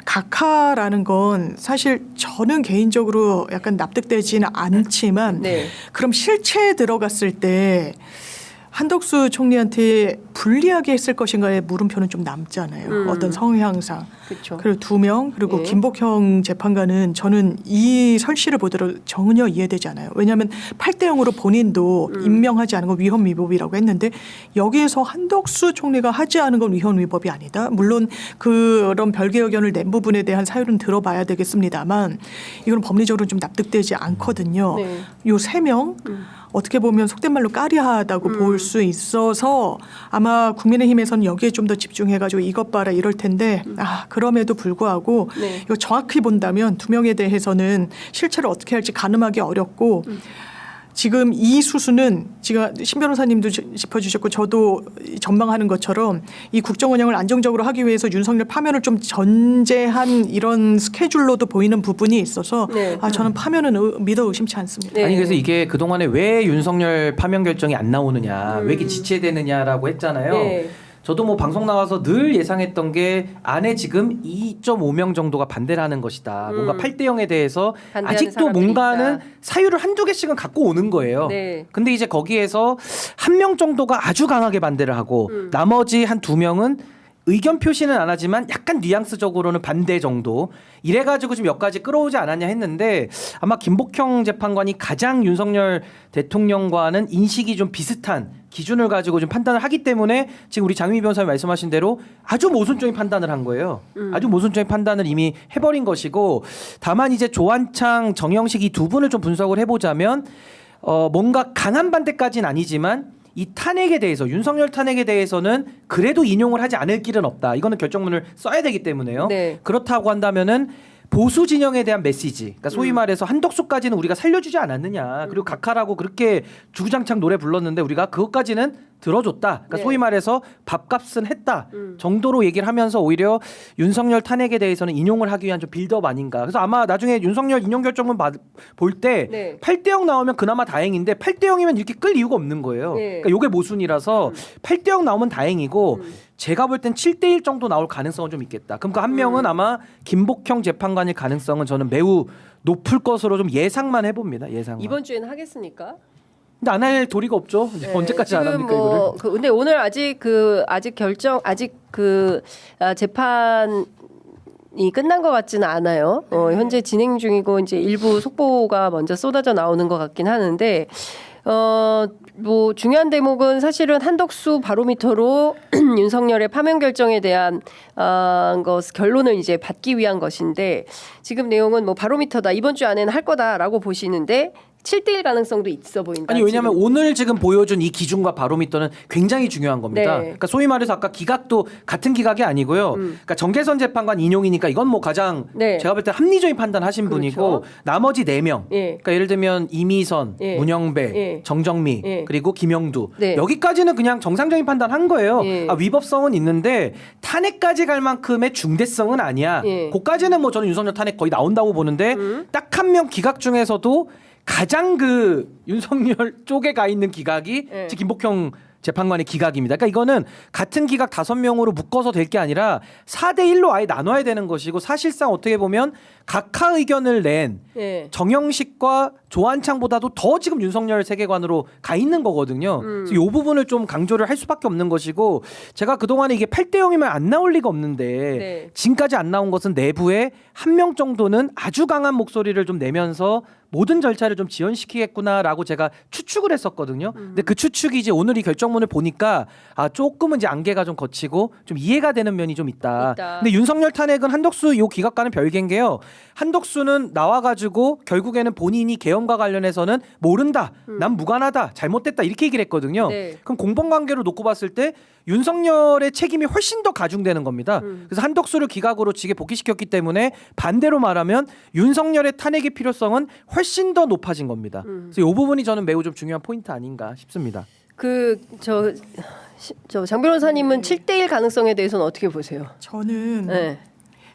각하라는 건 사실 저는 개인적으로 약간 납득되지는 않지만 네. 그럼 실체에 들어갔을 때 한덕수 총리한테 불리하게 했을 것인가의 물음표는 좀 남잖아요. 어떤 성향상. 그렇죠. 그리고 2명 그리고 예. 김복형 재판관은 저는 이 설시를 보더라도 전혀 이해되지 않아요. 왜냐하면 8대0으로 본인도 임명하지 않은 건 위헌 위법이라고 했는데 여기에서 한덕수 총리가 하지 않은 건 위헌 위법이 아니다. 물론 그런 별개 의견을 낸 부분에 대한 사유는 들어봐야 되겠습니다만 이건 법리적으로 좀 납득되지 않거든요. 네. 요 3명 어떻게 보면 속된 말로 까리하다고 볼 수 있어서 아마 국민의힘에서는 여기에 좀 더 집중해가지고 이것 봐라 이럴 텐데 그럼에도 불구하고 네. 이거 정확히 본다면 2명에 대해서는 실체를 어떻게 할지 가늠하기 어렵고 지금 이 수순은 제가 신 변호사님도 짚어주셨고 저도 전망하는 것처럼 이 국정 운영을 안정적으로 하기 위해서 윤석열 파면을 좀 전제한 이런 스케줄로도 보이는 부분이 있어서 네. 저는 파면은 믿어 의심치 않습니다. 네. 아니 그래서 이게 그동안에 왜 윤석열 파면 결정이 안 나오느냐 왜 이렇게 지체되느냐라고 했잖아요. 네. 저도 뭐 방송 나와서 늘 예상했던 게 안에 지금 2.5명 정도가 반대를 하는 것이다. 뭔가 8대0에 대해서 반대하는 아직도 사람들이 뭔가는 있다. 사유를 한두 개씩은 갖고 오는 거예요. 네. 근데 이제 거기에서 1명 정도가 아주 강하게 반대를 하고 나머지 한 2명은 의견 표시는 안 하지만 약간 뉘앙스적으로는 반대 정도 이래가지고 지금 여기까지 끌어오지 않았냐 했는데 아마 김복형 재판관이 가장 윤석열 대통령과는 인식이 좀 비슷한 기준을 가지고 좀 판단을 하기 때문에 지금 우리 장미 변호사님 말씀하신 대로 아주 모순적인 판단을 한 거예요. 아주 모순적인 판단을 이미 해버린 것이고 다만 이제 조한창, 정영식 이 두 분을 좀 분석을 해보자면 뭔가 강한 반대까지는 아니지만 이 탄핵에 대해서 윤석열 탄핵에 대해서는 그래도 인용을 하지 않을 길은 없다. 이거는 결정문을 써야 되기 때문에요. 네. 그렇다고 한다면은 보수 진영에 대한 메시지. 그러니까 소위 말해서 한덕수까지는 우리가 살려주지 않았느냐. 그리고 각하라고 그렇게 주구장창 노래 불렀는데 우리가 그것까지는 들어줬다. 그러니까 네. 소위 말해서 밥값은 했다 정도로 얘기를 하면서 오히려 윤석열 탄핵에 대해서는 인용을 하기 위한 좀 빌드업 아닌가. 그래서 아마 나중에 윤석열 인용 결정문 볼 때 네. 8대0 나오면 그나마 다행인데 8대0이면 이렇게 끌 이유가 없는 거예요. 네. 그러니까 요게 모순이라서 8대0 나오면 다행이고 제가 볼 땐 7대1 정도 나올 가능성은 좀 있겠다. 그럼 그 한 명은 아마 김복형 재판관일 가능성은 저는 매우 높을 것으로 좀 예상만 해봅니다. 예상만. 이번 주에는 하겠습니까? 근데 안 할 도리가 없죠. 이제 언제까지 안 합니까 이거를? 근데 오늘 아직 재판이 끝난 것 같지는 않아요. 현재 진행 중이고 이제 일부 속보가 먼저 쏟아져 나오는 것 같긴 하는데 뭐 중요한 대목은 사실은 한덕수 바로미터로 윤석열의 파면 결정에 대한 결론을 이제 받기 위한 것인데 지금 내용은 뭐 바로미터다 이번 주 안에는 할 거다라고 보시는데 7대1 가능성도 있어 보인다. 아니 왜냐하면 오늘 지금 보여준 이 기준과 바로미터는 굉장히 중요한 겁니다. 네. 그러니까 소위 말해서 아까 기각도 같은 기각이 아니고요. 그러니까 정계선 재판관 인용이니까 이건 뭐 가장 네. 제가 볼 때 합리적인 판단하신 그렇죠. 분이고 나머지 4명. 예. 그러니까 예를 들면 이미선, 예. 문영배, 예. 정정미 예. 그리고 김영두 네. 여기까지는 그냥 정상적인 판단한 거예요. 예. 위법성은 있는데 탄핵까지 갈 만큼의 중대성은 아니야. 예. 그까지는 뭐 저는 윤석열 탄핵 거의 나온다고 보는데 딱 한 명 기각 중에서도 가장 윤석열 쪽에 가 있는 기각이 네. 김복형 재판관의 기각입니다. 그러니까 이거는 같은 기각 5명으로 묶어서 될 게 아니라 4대1로 아예 나눠야 되는 것이고 사실상 어떻게 보면 각하 의견을 낸 예. 정영식과 조한창보다도 더 지금 윤석열 세계관으로 가 있는 거거든요. 그래서 이 부분을 좀 강조를 할 수밖에 없는 것이고 제가 그동안에 이게 8대 0이면 안 나올 리가 없는데 네. 지금까지 안 나온 것은 내부에 한 명 정도는 아주 강한 목소리를 좀 내면서 모든 절차를 좀 지연시키겠구나라고 제가 추측을 했었거든요. 근데 그 추측이 이제 오늘 이 결정문을 보니까 조금은 이제 안개가 좀 걷히고 좀 이해가 되는 면이 좀 있다. 근데 윤석열 탄핵은 한덕수 요 기각과는 별개인 게요. 한덕수는 나와가지고 결국에는 본인이 계엄과 관련해서는 모른다, 난 무관하다, 잘못됐다 이렇게 얘기를 했거든요. 네. 그럼 공범관계로 놓고 봤을 때 윤석열의 책임이 훨씬 더 가중되는 겁니다. 그래서 한덕수를 기각으로 직에 복귀시켰기 때문에 반대로 말하면 윤석열의 탄핵의 필요성은 훨씬 더 높아진 겁니다. 그래서 이 부분이 저는 매우 좀 중요한 포인트 아닌가 싶습니다. 장 변호사님은 7대1 가능성에 대해서는 어떻게 보세요? 저는 네.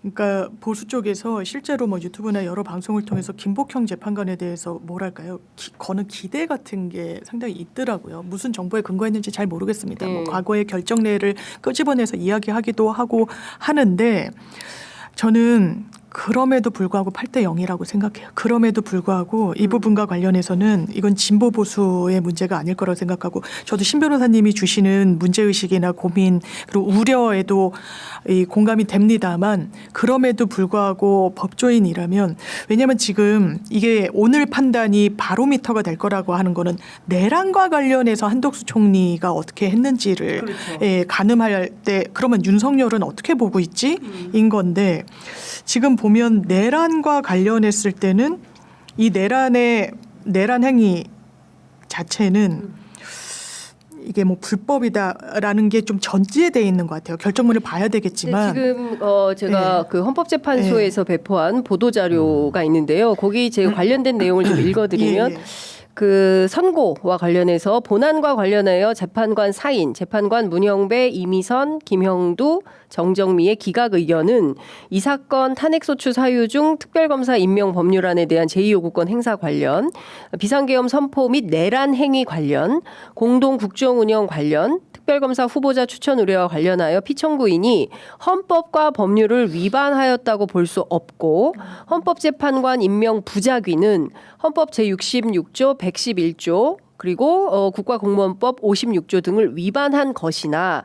그러니까 보수 쪽에서 실제로 뭐 유튜브나 여러 방송을 통해서 김복형 재판관에 대해서 뭐랄까요 거는 기대 같은 게 상당히 있더라고요. 무슨 정보에 근거했는지 잘 모르겠습니다. 뭐 과거의 결정례를 끄집어내서 이야기하기도 하고 하는데 저는 그럼에도 불구하고 8대 0이라고 생각해요. 그럼에도 불구하고 이 부분과 관련해서는 이건 진보 보수의 문제가 아닐 거라고 생각하고 저도 신 변호사님이 주시는 문제의식이나 고민 그리고 우려에도 공감이 됩니다만 그럼에도 불구하고 법조인이라면 왜냐하면 지금 이게 오늘 판단이 바로미터가 될 거라고 하는 거는 내란과 관련해서 한덕수 총리가 어떻게 했는지를 가늠할 때 그러면 윤석열은 어떻게 보고 있지? 인 건데 지금 보면 내란과 관련했을 때는 이 내란 행위 자체는 이게 뭐 불법이다라는 게 좀 전제돼 있는 것 같아요. 결정문을 봐야 되겠지만 지금 제가 그 헌법재판소에서 배포한 보도 자료가 있는데요. 거기 제 관련된 내용을 좀 읽어드리면. 그 선고와 관련해서 본안과 관련하여 재판관 사인, 재판관 문영배, 이미선, 김형두, 정정미의 기각 의견은 이 사건 탄핵소추 사유 중 특별검사 임명 법률안에 대한 제2요구권 행사 관련, 비상계엄 선포 및 내란 행위 관련, 공동 국정운영 관련, 특별검사 후보자 추천 의뢰와 관련하여 피청구인이 헌법과 법률을 위반하였다고 볼 수 없고 헌법재판관 임명 부작위는 헌법 제66조 111조 그리고 국가공무원법 56조 등을 위반한 것이나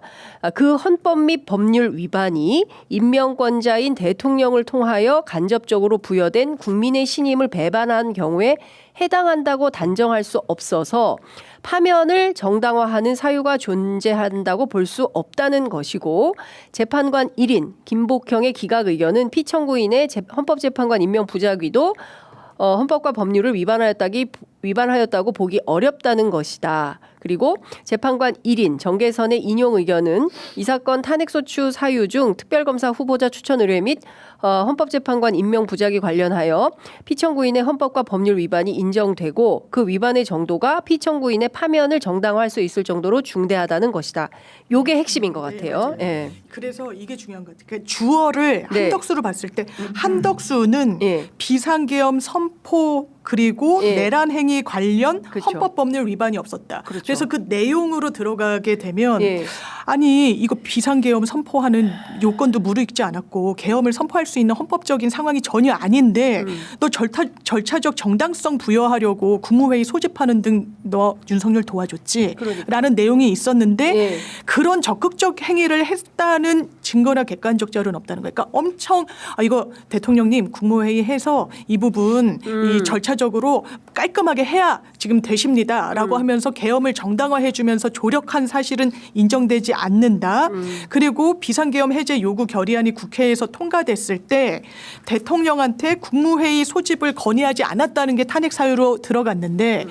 그 헌법 및 법률 위반이 임명권자인 대통령을 통하여 간접적으로 부여된 국민의 신임을 배반한 경우에 해당한다고 단정할 수 없어서 파면을 정당화하는 사유가 존재한다고 볼 수 없다는 것이고 재판관 1인 김복형의 기각 의견은 피청구인의 헌법재판관 임명 부작위도 헌법과 법률을 위반하였다고 보기 어렵다는 것이다. 그리고 재판관 1인 정계선의 인용 의견은 이 사건 탄핵소추 사유 중 특별검사 후보자 추천 의뢰 및 헌법재판관 임명 부작위 관련하여 피청구인의 헌법과 법률 위반이 인정되고 그 위반의 정도가 피청구인의 파면을 정당화할 수 있을 정도로 중대하다는 것이다. 요게 핵심인 것 같아요. 네, 그래서 이게 중요한 것 같아요. 그러니까 주어를 네. 한덕수로 봤을 때 한덕수는 비상계엄 선포 그리고 내란 행위 관련 그렇죠. 헌법 법률 위반이 없었다. 그렇죠. 그래서 그 내용으로 들어가게 되면 예. 아니 이거 비상계엄 선포하는 요건도 무르익지 않았고 계엄을 선포할 수 있는 헌법적인 상황이 전혀 아닌데 너 절차적 정당성 부여하려고 국무회의 소집하는 등 너 윤석열 도와줬지 라는 내용이 있었는데 예. 그런 적극적 행위를 했다는 증거나 객관적 자료는 없다는 거예요. 그러니까 엄청 이거 대통령님 국무회의 해서 이 부분 이 절차적으로 깔끔하게 해야 지금 되십니다라고 하면서 계엄을 정당화해 주면서 조력한 사실은 인정되지 않는다. 그리고 비상계엄 해제 요구 결의안이 국회에서 통과됐을 때 대통령한테 국무회의 소집을 건의하지 않았다는 게 탄핵 사유로 들어갔는데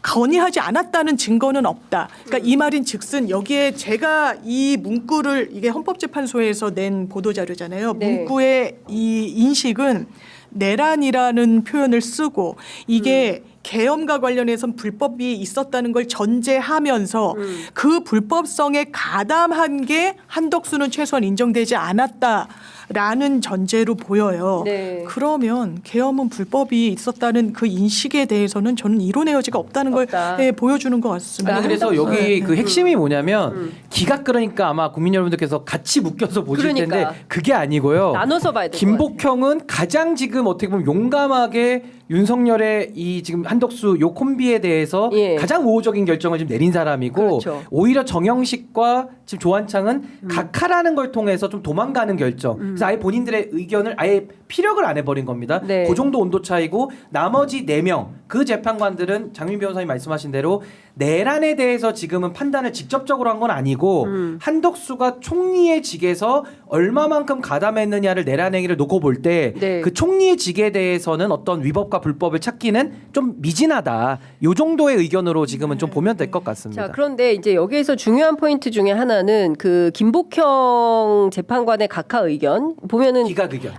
건의하지 않았다는 증거는 없다. 그러니까 이 말인 즉슨 여기에 제가 이 문구를 이게 헌법재판소에서 낸 보도자료잖아요. 네. 문구의 이 인식은 내란이라는 표현을 쓰고 이게 계엄과 관련해서 불법이 있었다는 걸 전제하면서 그 불법성에 가담한 게 한덕수는 최소한 인정되지 않았다라는 전제로 보여요. 네. 그러면 계엄은 불법이 있었다는 그 인식에 대해서는 저는 이론의 여지가 없다는 걸 없다. 예, 보여주는 것 같습니다. 아니 그래서 한덕수. 여기 그 네. 핵심이 뭐냐면 기각 그러니까 아마 국민 여러분들께서 같이 묶여서 보실 그러니까. 텐데 그게 아니고요. 나눠서 봐야 될 것 같아요. 김복형은 가장 지금 어떻게 보면 용감하게 윤석열의 이 지금 한덕수 요 콤비에 대해서 예. 가장 우호적인 결정을 지금 내린 사람이고 그렇죠. 오히려 정영식과 지금 조한창은 각하라는 걸 통해서 좀 도망가는 결정. 그래서 아예 본인들의 의견을 아예 피력을 안 해버린 겁니다. 네. 그 정도 온도 차이고 나머지 4명 그 재판관들은 장민 변호사님 말씀하신 대로 내란에 대해서 지금은 판단을 직접적으로 한 건 아니고 한덕수가 총리의 직에서 얼마만큼 가담했느냐를 내란 행위를 놓고 볼 때 그 네. 총리의 직에 대해서는 어떤 위법과 불법을 찾기는 좀 미진하다. 요 정도의 의견으로 지금은 좀 보면 될 것 같습니다. 자, 그런데 이제 여기에서 중요한 포인트 중에 하나는 그 김복형 재판관의 각하 의견 보면은 기각 의견.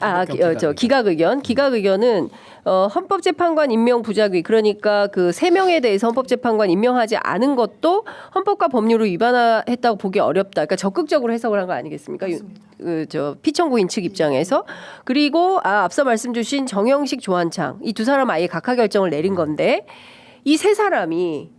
기각 의견. 기각 의견은 헌법재판관 임명 부작위 그러니까 그 3명에 대해서 헌법재판관 임명하지 않은 것도 헌법과 법률을 위반했다고 보기 어렵다. 그러니까 적극적으로 해석을 한 거 아니겠습니까? 피청구인 측 입장에서 그리고 앞서 말씀 주신 정영식 조한창 이 두 사람 아예 각하 결정을 내린 건데 이 세 사람이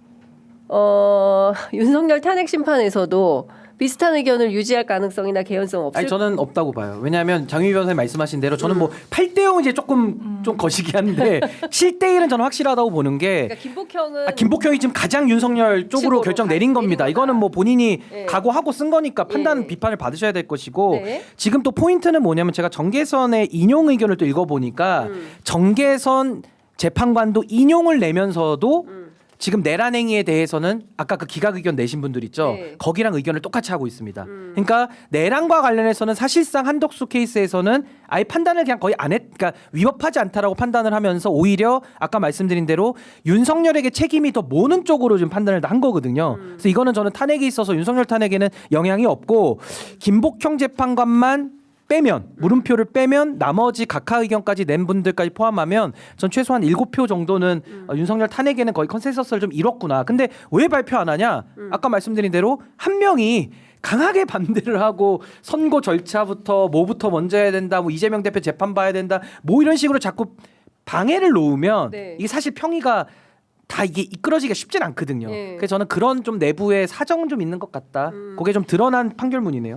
윤석열 탄핵 심판에서도 비슷한 의견을 유지할 가능성이나 개연성 없을 아니 저는 없다고 봐요. 왜냐하면 장유희 변호사님 말씀하신 대로 저는 뭐 8대0은 이제 조금 좀 거시기 한데 7대1은 저는 확실하다고 보는 게 그러니까 김복형은 김복형이 지금 가장 윤석열 쪽으로 측으로 결정 내린 겁니다. 내린 이거는 뭐 본인이 네. 각오하고 쓴 거니까 판단 예. 비판을 받으셔야 될 것이고 네. 지금 또 포인트는 뭐냐면 제가 정계선의 인용 의견을 또 읽어보니까 정계선 재판관도 인용을 내면서도 지금 내란 행위에 대해서는 아까 그 기각 의견 내신 분들 있죠. 네. 거기랑 의견을 똑같이 하고 있습니다. 그러니까 내란과 관련해서는 사실상 한덕수 케이스에서는 아예 판단을 그냥 거의 안 그러니까 위법하지 않다라고 판단을 하면서 오히려 아까 말씀드린 대로 윤석열에게 책임이 더 모는 쪽으로 좀 판단을 한 거거든요. 그래서 이거는 저는 탄핵에 있어서 윤석열 탄핵에는 영향이 없고 김복형 재판관만 빼면 물음표를 빼면 나머지 각하 의견까지 낸 분들까지 포함하면 전 최소한 7표 정도는 윤석열 탄핵에는 거의 컨센서스를 좀 이뤘구나. 근데 왜 발표 안 하냐? 아까 말씀드린 대로 한 명이 강하게 반대를 하고 선고 절차부터 뭐부터 먼저 해야 된다. 뭐 이재명 대표 재판 봐야 된다. 뭐 이런 식으로 자꾸 방해를 놓으면 네. 이게 사실 평의가 다 이게 이끌어지기가 쉽진 않거든요. 네. 그래서 저는 그런 좀 내부의 사정은 좀 있는 것 같다. 그게 좀 드러난 판결문이네요.